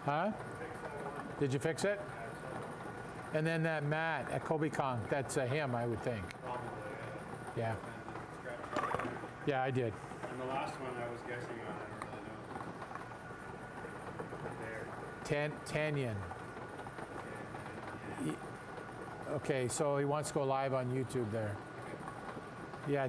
Huh? Did you fix it? And then that Matt at Kobe Kong, that's him, I would think. Probably, Yeah. Scratch. Yeah, I did. And the last one I was guessing on, I don't really know. There. Tanyan. Okay, so he wants to go live on YouTube there. Yeah,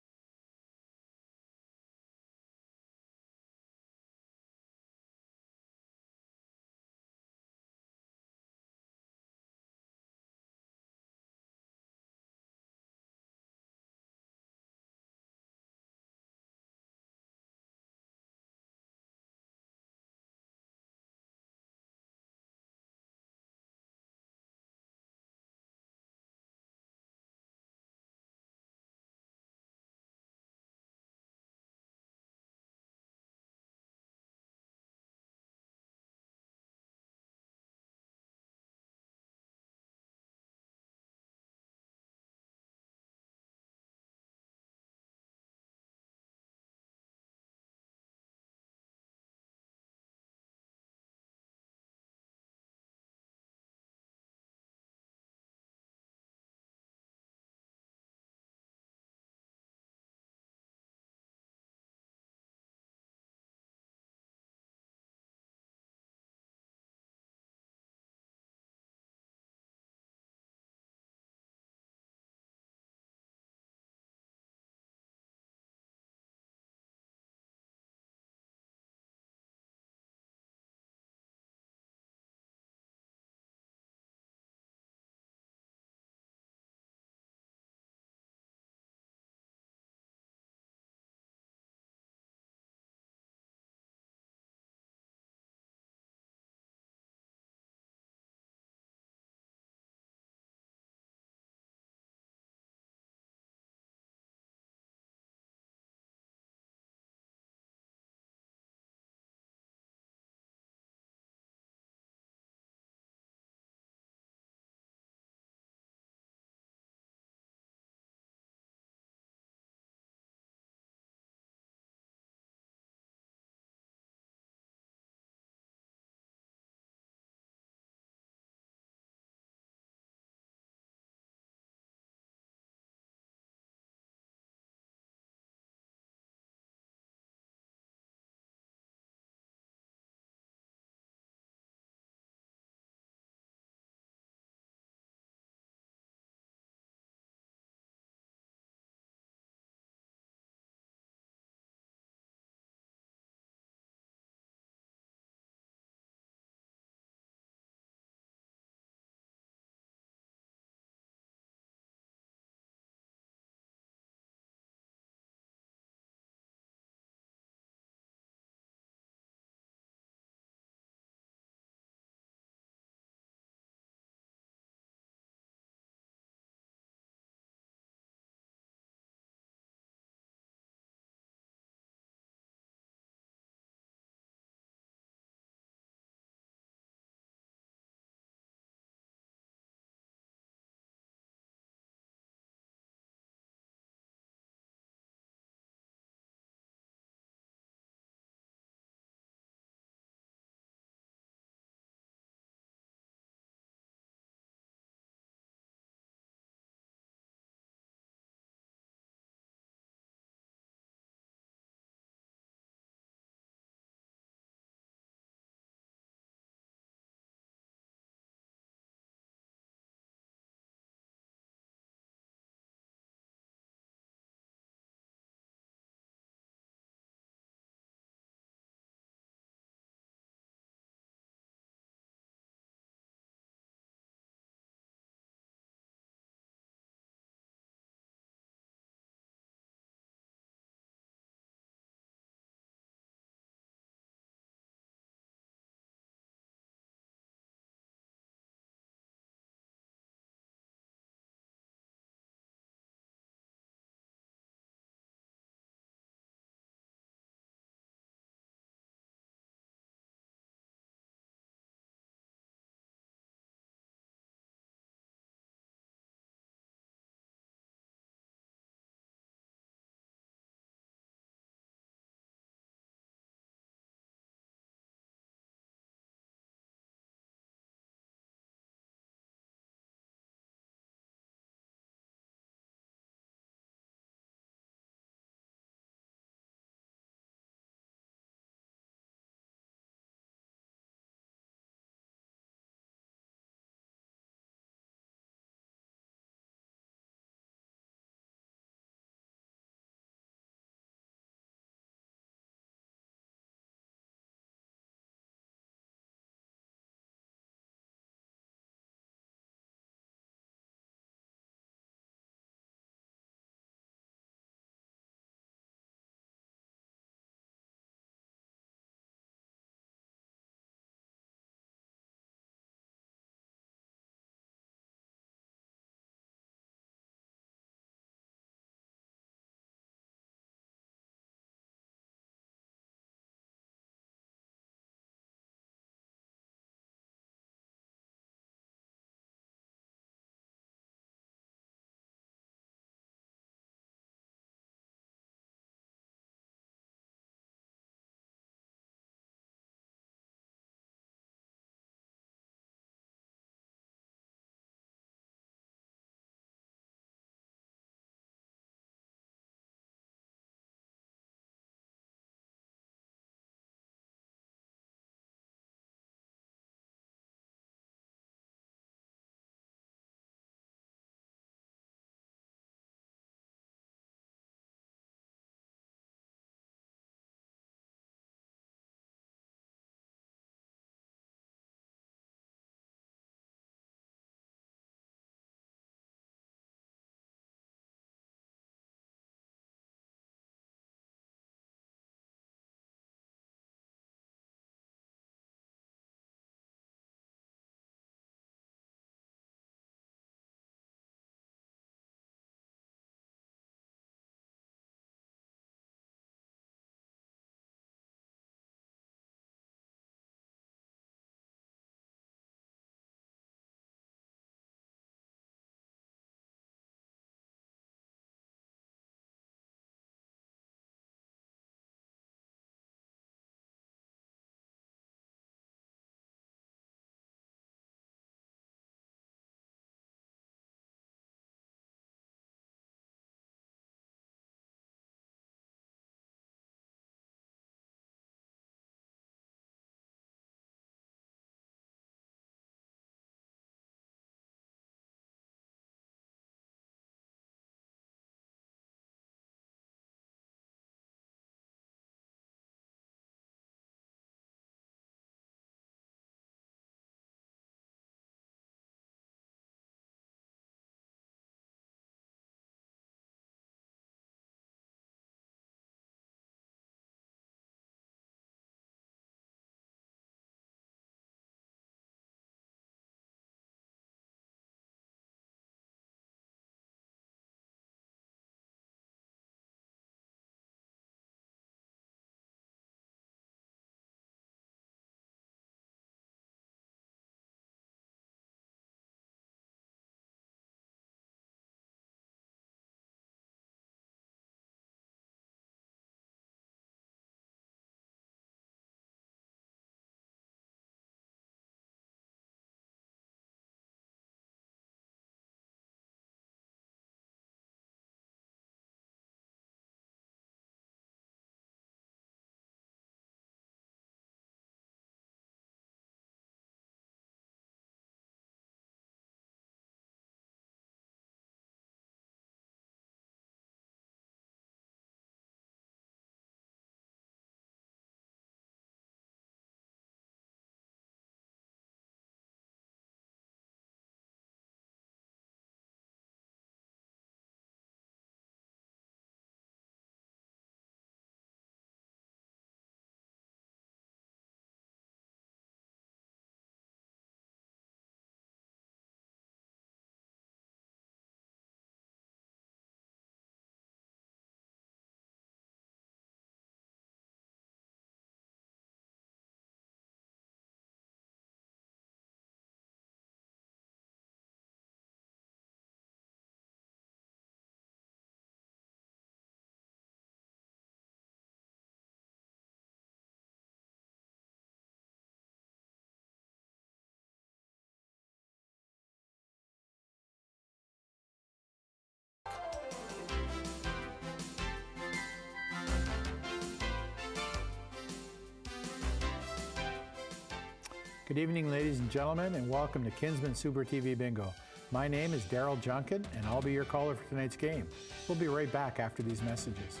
Good evening, ladies and gentlemen, and welcome to Kinsmen Super TV Bingo. My name is Daryl Junkin, and I'll be your caller for tonight's game. We'll be right back after these messages.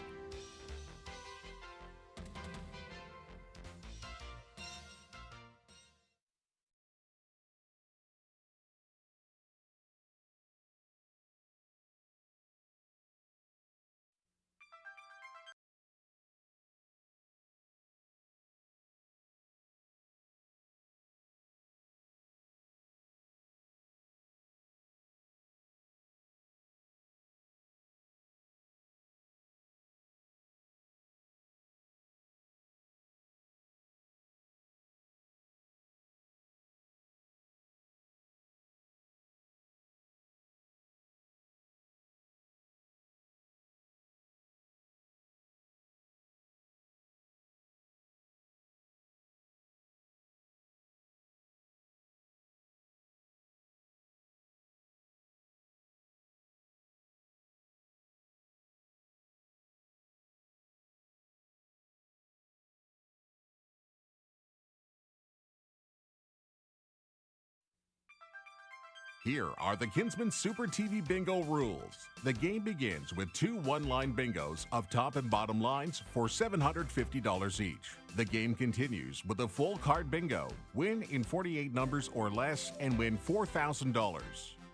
Here are the Kinsmen Super TV Bingo rules. The game begins with 2 one-line bingos of top and bottom lines for $750 each. The game continues with a full card bingo. Win in 48 numbers or less and win $4,000.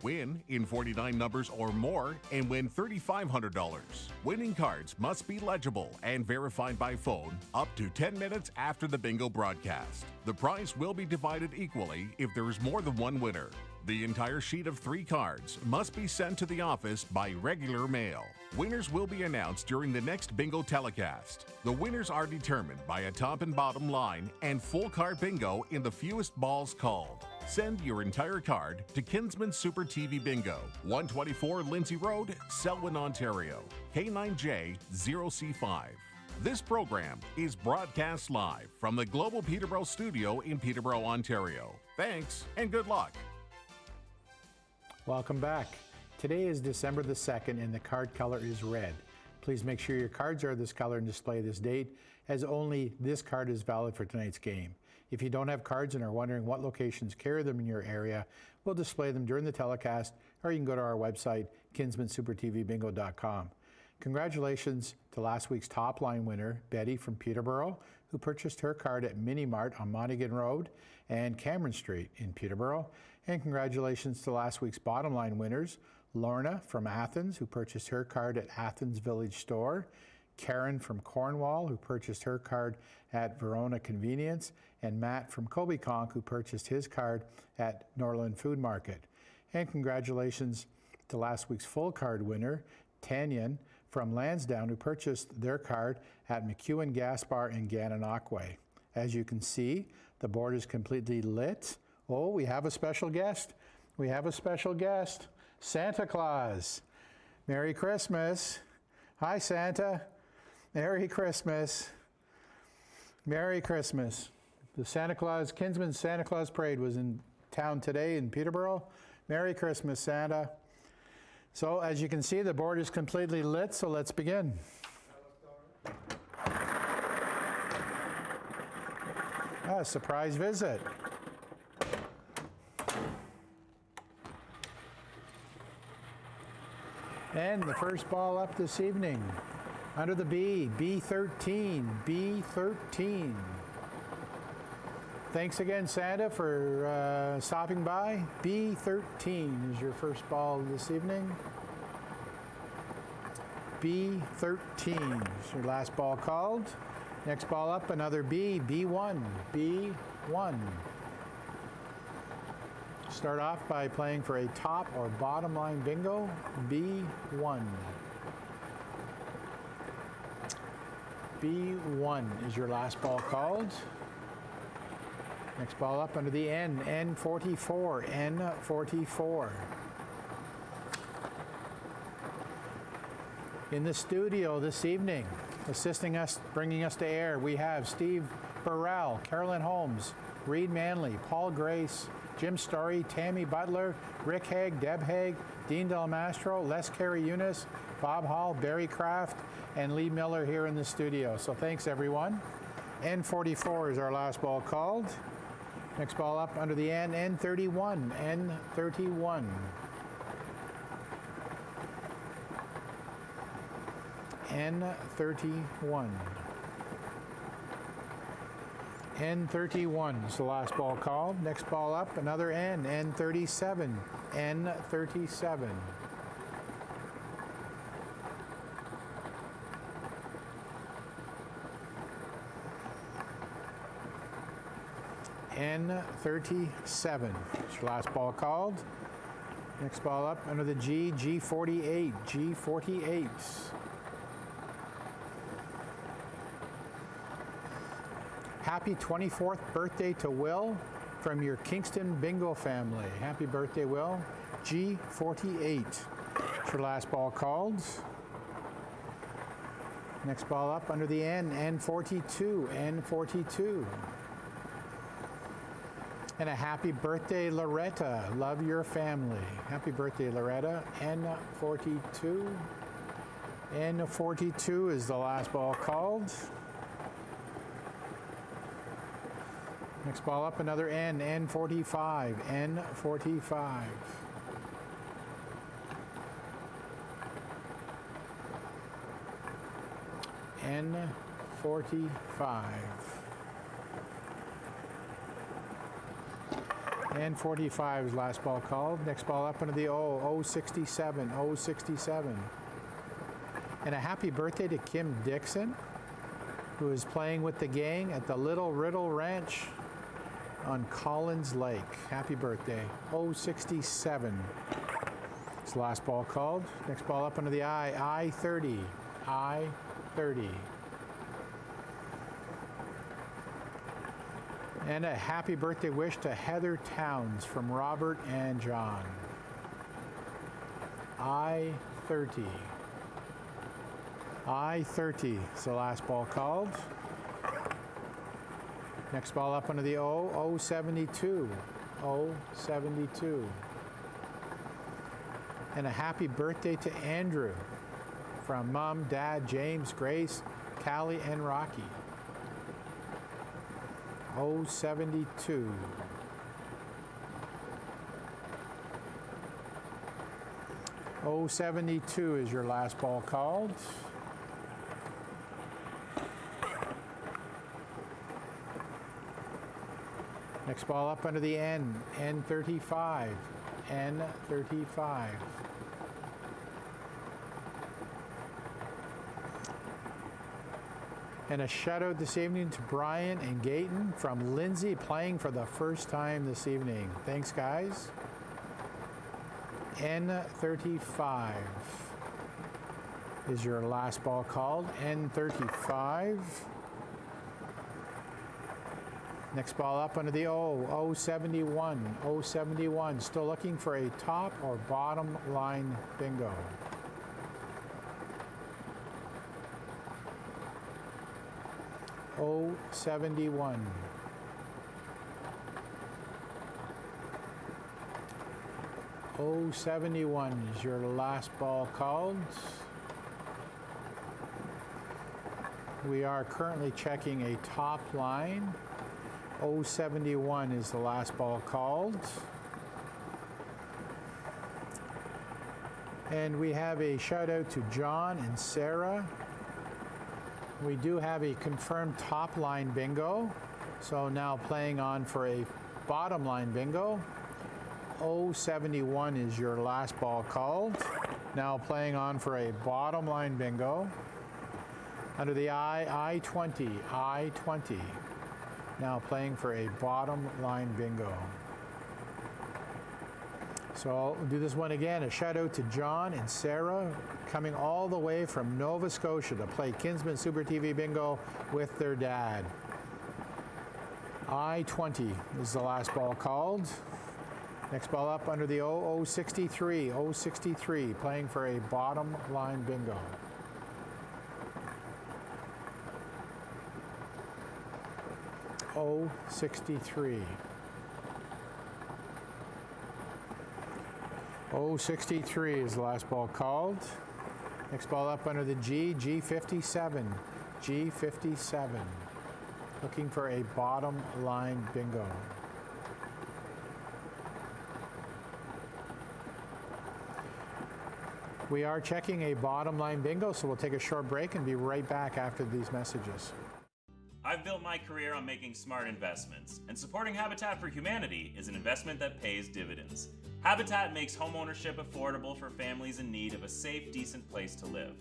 Win in 49 numbers or more and win $3,500. Winning cards must be legible and verified by phone up to 10 minutes after the bingo broadcast. The prize will be divided equally if there is more than one winner. The entire sheet of 3 cards must be sent to the office by regular mail. Winners will be announced during the next bingo telecast. The winners are determined by a top and bottom line and full card bingo in the fewest balls called. Send your entire card to Kinsmen Super TV Bingo, 124 Lindsay Road, Selwyn, Ontario, K9J0C5. This program is broadcast live from the Global Peterborough studio in Peterborough, Ontario. Thanks and good luck. Welcome back. Today is December the 2nd and the card color is red. Please make sure your cards are this color and display this date, as only this card is valid for tonight's game. If you don't have cards and are wondering what locations carry them in your area, we'll display them during the telecast, or you can go to our website, kinsmensupertvbingo.com. Congratulations to last week's top line winner, Betty from Peterborough, who purchased her card at Mini Mart on Monaghan Road and Cameron Street in Peterborough. And congratulations to last week's bottom line winners, Lorna from Athens, who purchased her card at Athens Village Store, Karen from Cornwall, who purchased her card at Verona Convenience, and Matt from Kobekonk, who purchased his card at Norland Food Market. And congratulations to last week's full card winner, Tanyan from Lansdowne, who purchased their card at McEwen Gas Bar in Gananoque. As you can see, the board is completely lit. Oh, we have a special guest. We have a special guest, Santa Claus. Merry Christmas. Hi, Santa. Merry Christmas. Merry Christmas. The Kinsmen Santa Claus Parade was in town today in Peterborough. Merry Christmas, Santa. So as you can see, the board is completely lit, so let's begin. Surprise visit. And the first ball up this evening, under the B, B13, B13. Thanks again, Santa, for stopping by. B13 is your first ball this evening. B13 is your last ball called. Next ball up, another B, B1, B1. Start off by playing for a top or bottom line bingo, B1. B1 is your last ball called. Next ball up under the N, N44, N44. In the studio this evening, assisting us, bringing us to air, we have Steve Burrell, Carolyn Holmes, Reed Manley, Paul Grace, Jim Story, Tammy Butler, Rick Haig, Deb Haig, Dean Del Mastro, Les Carey Eunice, Bob Hall, Barry Kraft, and Lee Miller here in the studio. So thanks, everyone. N44 is our last ball called. Next ball up under the N, N31, N31. N31. N31 is the last ball called. Next ball up, another N, N37, N37. N37 is your last ball called. Next ball up under the G, G48, G48. Happy 24th birthday to Will from your Kingston Bingo family. Happy birthday, Will. G48. It's your last ball called. Next ball up under the N, N42, N42. And a happy birthday, Loretta. Love your family. Happy birthday, Loretta. N42. N42 is the last ball called. Next ball up, another N, N45, N45. N45. N45 is last ball called. Next ball up into the O, O67, O67. And a happy birthday to Kim Dixon, who is playing with the gang at the Little Riddle Ranch on Collins Lake. Happy birthday. 067. It's the last ball called. Next ball up under the I, I-30. I-30. And a happy birthday wish to Heather Towns from Robert and John. I-30. I-30 is the last ball called. Next ball up under the O, O72, O72. And a happy birthday to Andrew from Mom, Dad, James, Grace, Callie, and Rocky. O72. O72 is your last ball called. Next ball up under the N, N35, N35. And a shout out this evening to Brian and Gayton from Lindsay, playing for the first time this evening. Thanks, guys. N35 is your last ball called. N35. Next ball up under the O, O71, O71. Still looking for a top or bottom line bingo. O71. O71 is your last ball called. We are currently checking a top line. 071 is the last ball called. And we have a shout out to John and Sarah. We do have a confirmed top line bingo. So now playing on for a bottom line bingo. 071 is your last ball called. Now playing on for a bottom line bingo. Under the I, I20, I20. Now playing for a bottom line bingo. So I'll do this one again. A shout out to John and Sarah, coming all the way from Nova Scotia to play Kinsmen Super TV Bingo with their dad. I-20 is the last ball called. Next ball up under the O-63, O-63, playing for a bottom line bingo. O-63. O-63 is the last ball called. Next ball up under the G, G57, G57. Looking for a bottom line bingo. We are checking a bottom line bingo, so we'll take a short break and be right back after these messages. I've built my career on making smart investments, and supporting Habitat for Humanity is an investment that pays dividends. Habitat makes homeownership affordable for families in need of a safe, decent place to live.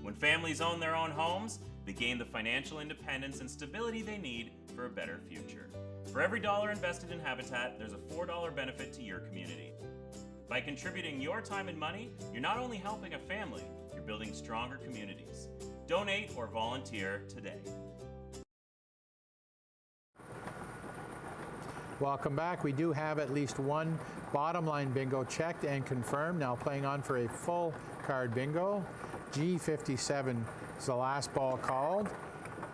When families own their own homes, they gain the financial independence and stability they need for a better future. For every dollar invested in Habitat, there's a $4 benefit to your community. By contributing your time and money, you're not only helping a family, you're building stronger communities. Donate or volunteer today. Welcome back. We do have at least one bottom line bingo checked and confirmed. Now playing on for a full card bingo. G57 is the last ball called.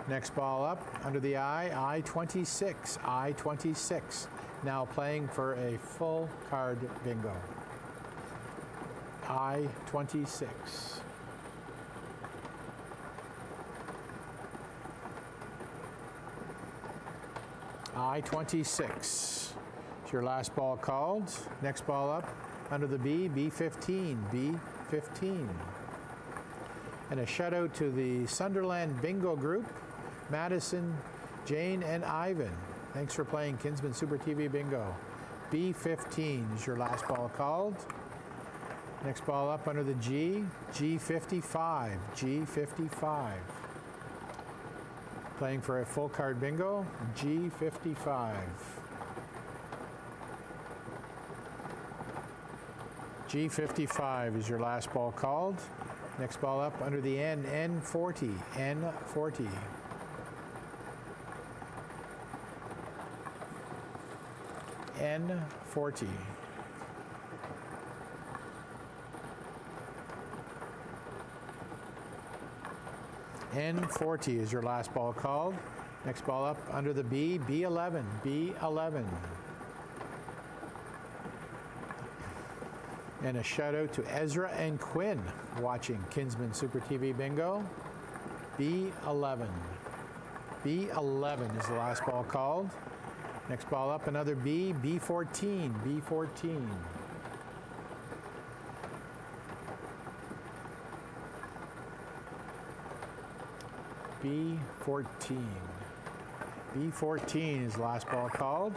Next ball up under the I-26. I-26. Now playing for a full card bingo. I-26. I-26 is your last ball called. Next ball up under the B, B15, B15. And a shout out to the Sunderland Bingo Group, Madison, Jane, and Ivan. Thanks for playing Kinsmen Super TV Bingo. B15 is your last ball called. Next ball up under the G, G55, G55. Playing for a full card bingo, G55. G55 is your last ball called. Next ball up under the N, N40, N40. N40. N40 is your last ball called. Next ball up under the B, B11, B11. And a shout out to Ezra and Quinn watching Kinsmen Super TV Bingo. B11. B11 is the last ball called. Next ball up another B, B14, B14. B14. B14 is the last ball called.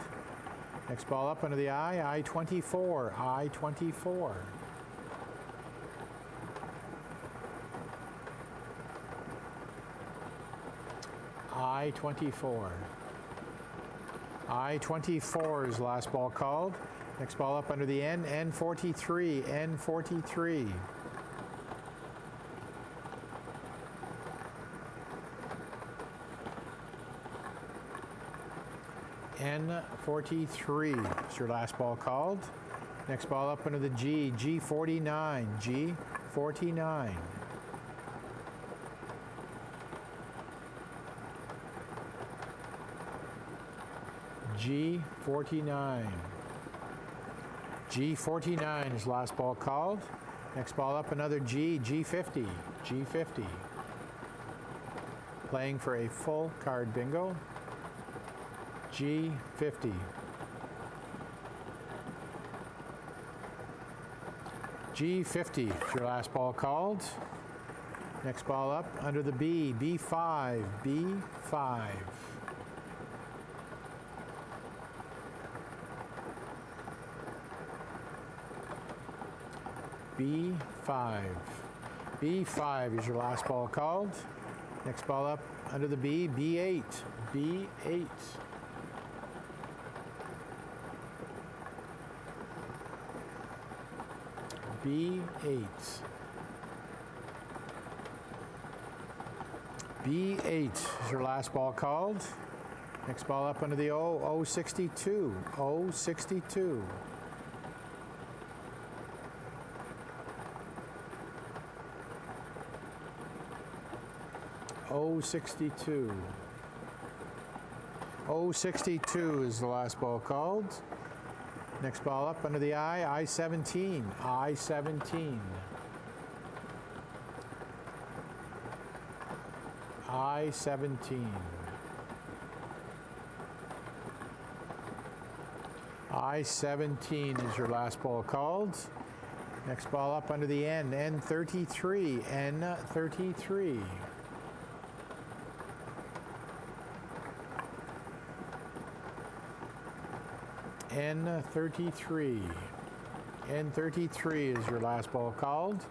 Next ball up under the I, I-24, I-24. I-24. I-24 is the last ball called. Next ball up under the N, N43, N43. N43 is your last ball called. Next ball up under the G, G49, G49. G49. G49 is last ball called. Next ball up another G, G50, G50. Playing for a full card bingo. G50. G50 is your last ball called. Next ball up under the B, B5, B5. B5. B5 is your last ball called. Next ball up under the B, B8, B8. B8. B8 is your last ball called. Next ball up under the O, O62, O62. O62. O62 is the last ball called. Next ball up under the I, I-17, I-17. I-17. I-17 is your last ball called. Next ball up under the N, N33, N33. N33. N33 is your last ball called.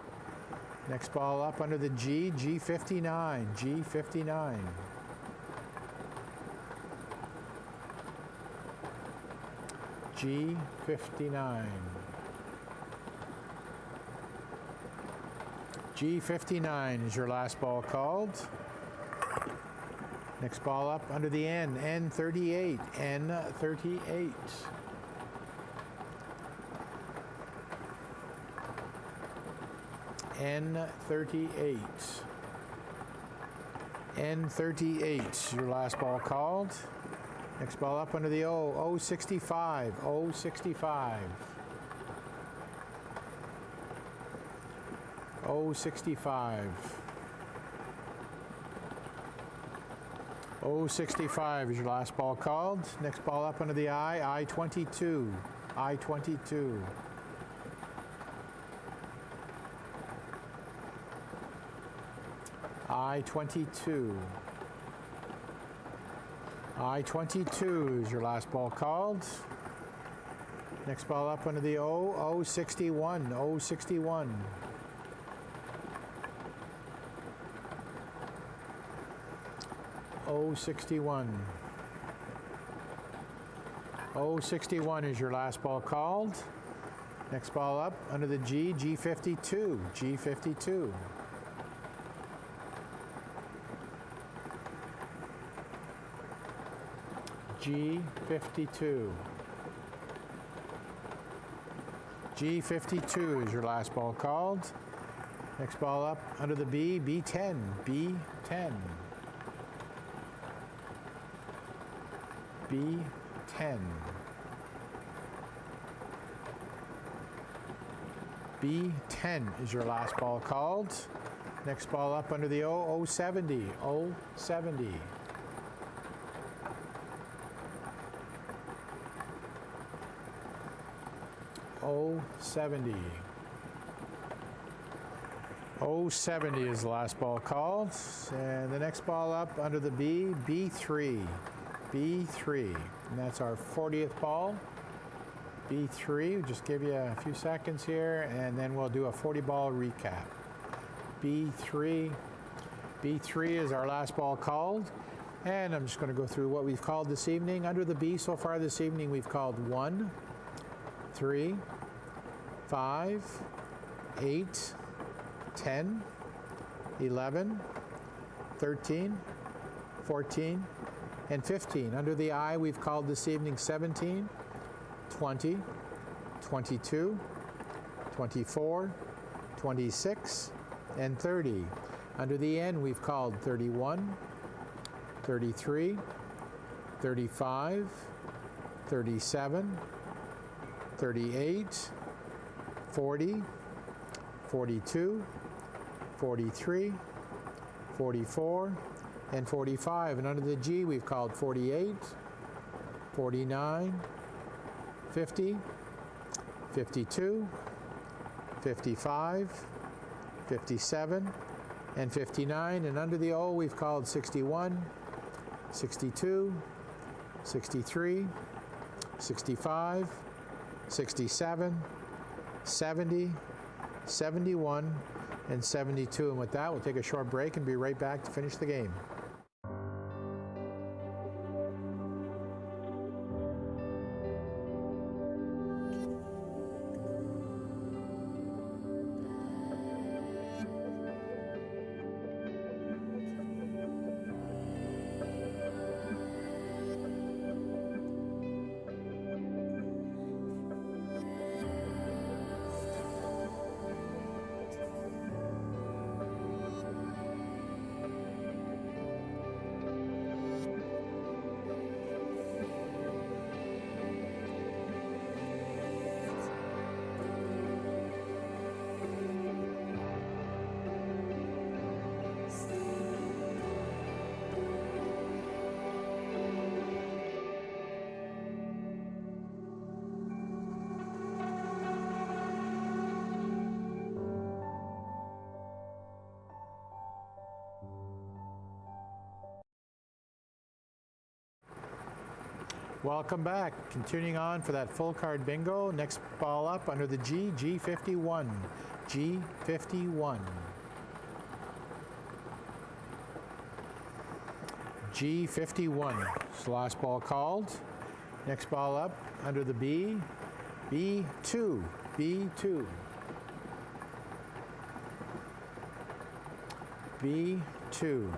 Next ball up under the G, G59, G59. G59. G59 is your last ball called. Next ball up under the N, N38, N38. N38. N38, your last ball called. Next ball up under the O, O65, O65. O65. O65 is your last ball called. Next ball up under the I, I22, I22. I22. I22 is your last ball called. Next ball up under the O, O61, O61. O61. O61 is your last ball called. Next ball up under the G, G52, G52. G52. G52 is your last ball called. Next ball up under the B, B10, B10. B10. B10 is your last ball called. Next ball up under the O, O70, O70. O70. O70 is the last ball called. And the next ball up under the B, B3. B3. And that's our 40th ball. B3. We'll just give you a few seconds here, and then we'll do a 40-ball recap. B3. B3 is our last ball called. And I'm just going to go through what we've called this evening. Under the B so far this evening, we've called 1, 3, 5, 8, 10, 11, 13, 14, and 15. Under the I, we've called this evening 17, 20, 22, 24, 26, and 30. Under the N, we've called 31, 33, 35, 37, 38, 40, 42, 43, 44, and 45. And under the G, we've called 48, 49, 50, 52, 55, 57, and 59. And under the O, we've called 61, 62, 63, 65, 67, 70, 71, and 72. And with that, we'll take a short break and be right back to finish the game. Welcome back. Continuing on for that full card bingo. Next ball up under the G, G51. G51. G51. It's the last ball called. Next ball up under the B, B2. B2. B2.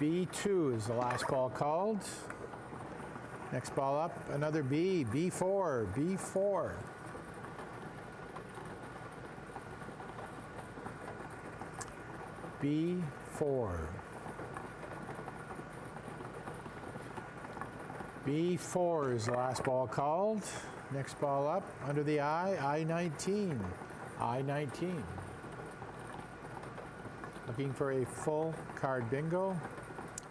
B2 is the last ball called. Next ball up, another B, B4, B4. B4. B4 is the last ball called. Next ball up, under the I, I-19. I-19. Looking for a full card bingo.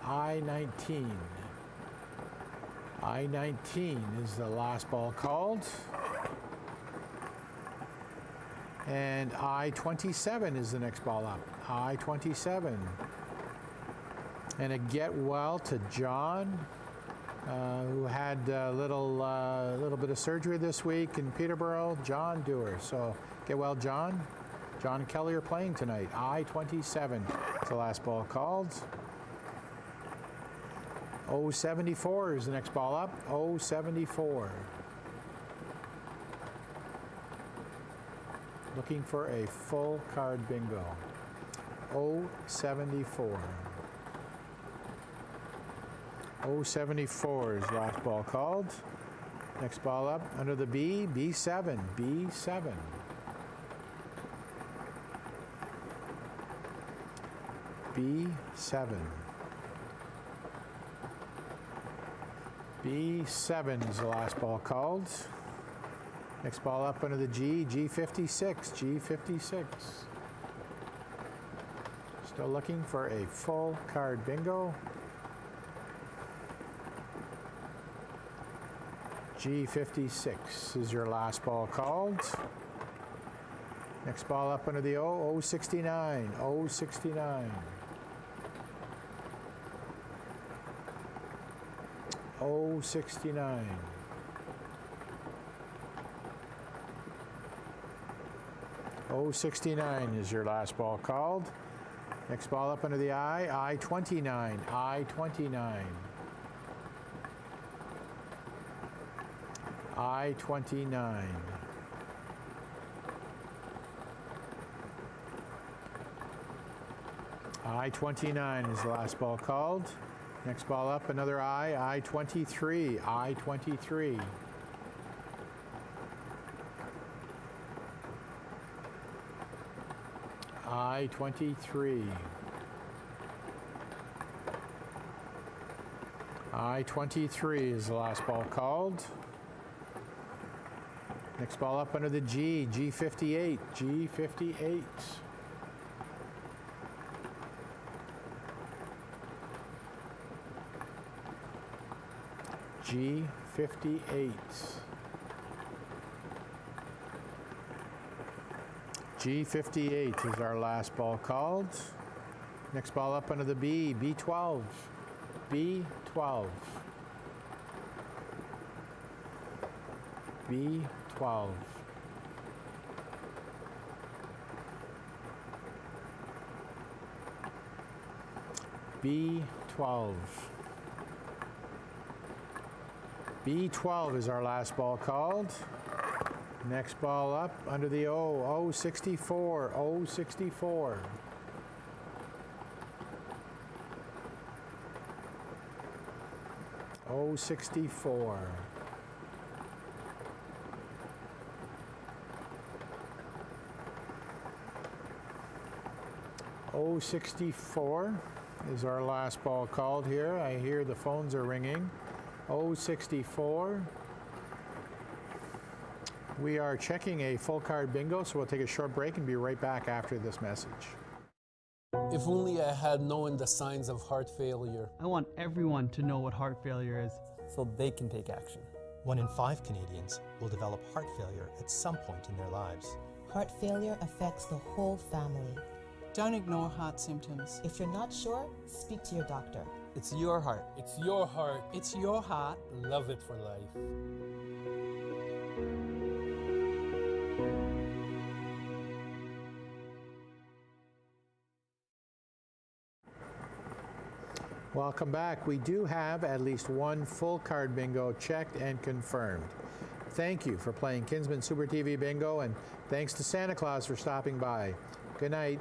I-19. I-19 is the last ball called. And I-27 is the next ball up. I-27. And a get well to John, who had a little bit of surgery this week in Peterborough. John Dewar. So get well, John. John and Kelly are playing tonight. I-27 is the last ball called. 074 is the next ball up. 074. Looking for a full card bingo. 074. 074 is the last ball called. Next ball up under the B, B7. B7. B7. B7 is the last ball called. Next ball up under the G, G56. G56. Still looking for a full card bingo. G56 is your last ball called. Next ball up under the O, 069. 069. 069. .069 is your last ball called. Next ball up under the I, I-29. I-29. I-29. I-29 is the last ball called. Next ball up, another I, I-23. I-23. I-23. I-23 is the last ball called. Next ball up under the G, G58. G58. G58. G58 is our last ball called. Next ball up under the B, B12. B12. B12. B12. B12 is our last ball called. Next ball up under the O, 064. 064. .064. .064 is our last ball called here. I hear the phones are ringing. 064. We are checking a full card bingo, so we'll take a short break and be right back after this message. If only I had known the signs of heart failure. I want everyone to know what heart failure is, so they can take action. 1 in 5 Canadians will develop heart failure at some point in their lives. Heart failure affects the whole family. Don't ignore heart symptoms. If you're not sure, speak to your doctor. It's your heart. It's your heart. It's your heart. Love it for life. Welcome back. We do have at least one full card bingo checked and confirmed. Thank you for playing Kinsmen Super TV Bingo, and thanks to Santa Claus for stopping by. Good night.